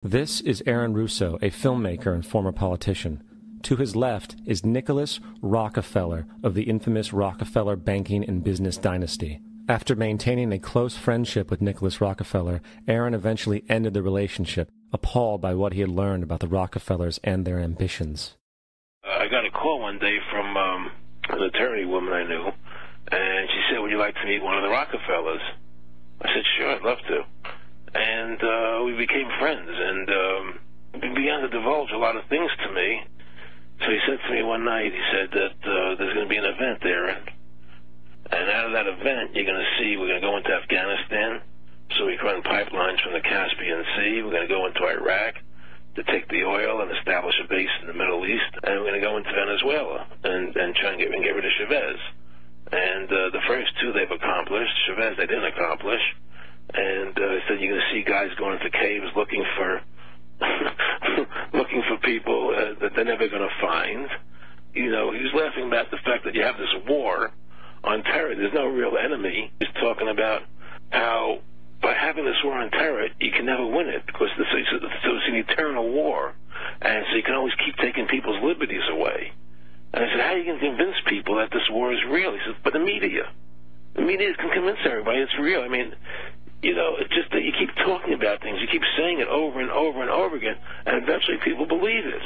This is Aaron Russo, a filmmaker and former politician. To his left is Nicholas Rockefeller of the infamous Rockefeller banking and business dynasty. After maintaining a close friendship with Nicholas Rockefeller, Aaron eventually ended the relationship, appalled by what he had learned about the Rockefellers and their ambitions. I got a call one day from an attorney woman I knew, and she said, "Would you like to meet one of the Rockefellers?" I said, "Sure, I'd love to." And we became friends, and he began to divulge a lot of things to me. So he said to me one night, he said that there's going to be an event there, and out of that event, you're going to see we're going to go into Afghanistan, so we can run pipelines from the Caspian Sea. We're going to go into Iraq to take the oil and establish a base in the Middle East, and we're going to go into Venezuela and try and get rid of Chavez. And the first two they've accomplished. Chavez they didn't accomplish. And he said you're going to see guys going into caves looking for looking for people that they're never going to find. You know, he was laughing about the fact that you have this war on terror. There's no real enemy. He's talking about how by having this war on terror, you can never win it because it's an eternal war. And so you can always keep taking people's liberties away. And I said, how are you going to convince people that this war is real? He said, but the media can convince everybody it's real. I mean, you know, it's just that you keep talking about things. You keep saying it over and over and over again, and eventually people believe it.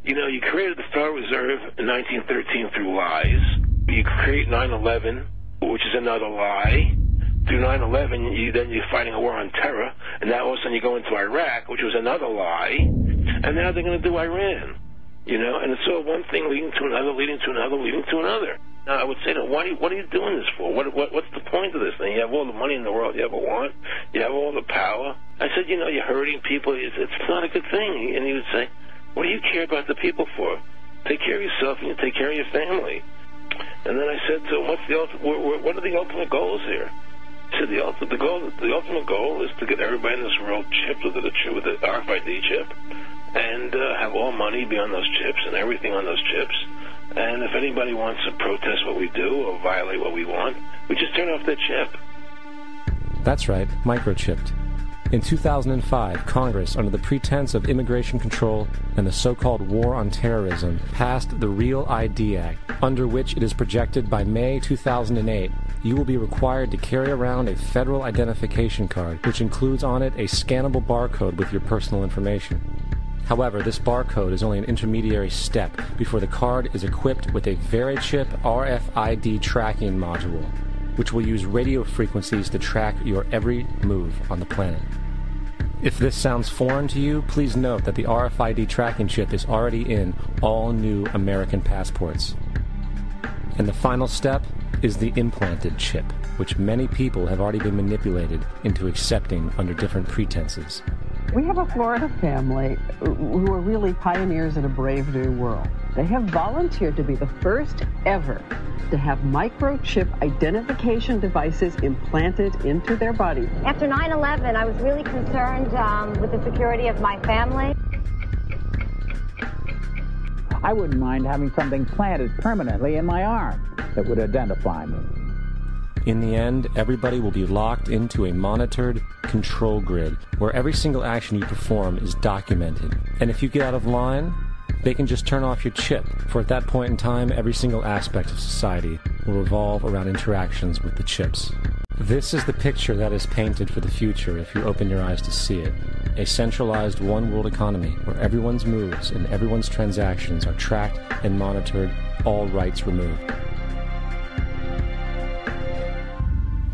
You know, you created the Federal Reserve in 1913 through lies. You create 9/11, which is another lie. Through 9/11, then you're fighting a war on terror, and now all of a sudden you go into Iraq, which was another lie, and now they're going to do Iran. You know, and it's all one thing leading to another, leading to another, leading to another. Now, I would say to them, what are you doing this for? What's the point of this thing? You have all the money in the world you ever want. You have all the power. I said, you know, you're hurting people. It's not a good thing. And he would say, what do you care about the people for? Take care of yourself and you take care of your family. And then I said to him, what are the ultimate goals here? He said, the ultimate goal is to get everybody in this world chipped with the RFID chip and have all money be on those chips and everything on those chips. And if anybody wants to protest what we do or violate what we want, we just turn off their chip. That's right, microchipped. In 2005, Congress, under the pretense of immigration control and the so-called war on terrorism, passed the Real ID Act, under which it is projected by May 2008, you will be required to carry around a federal identification card, which includes on it a scannable barcode with your personal information. However, this barcode is only an intermediary step before the card is equipped with a Verichip RFID tracking module, which will use radio frequencies to track your every move on the planet. If this sounds foreign to you, please note that the RFID tracking chip is already in all new American passports. And the final step is the implanted chip, which many people have already been manipulated into accepting under different pretenses. We have a Florida family who are really pioneers in a brave new world. They have volunteered to be the first ever to have microchip identification devices implanted into their body. After 9/11, I was really concerned with the security of my family. I wouldn't mind having something planted permanently in my arm that would identify me. In the end, everybody will be locked into a monitored control grid where every single action you perform is documented. And if you get out of line, they can just turn off your chip, for at that point in time, every single aspect of society will revolve around interactions with the chips. This is the picture that is painted for the future if you open your eyes to see it. A centralized one-world economy where everyone's moves and everyone's transactions are tracked and monitored, all rights removed.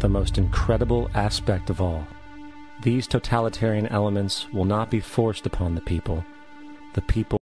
The most incredible aspect of all. These totalitarian elements will not be forced upon the people. The people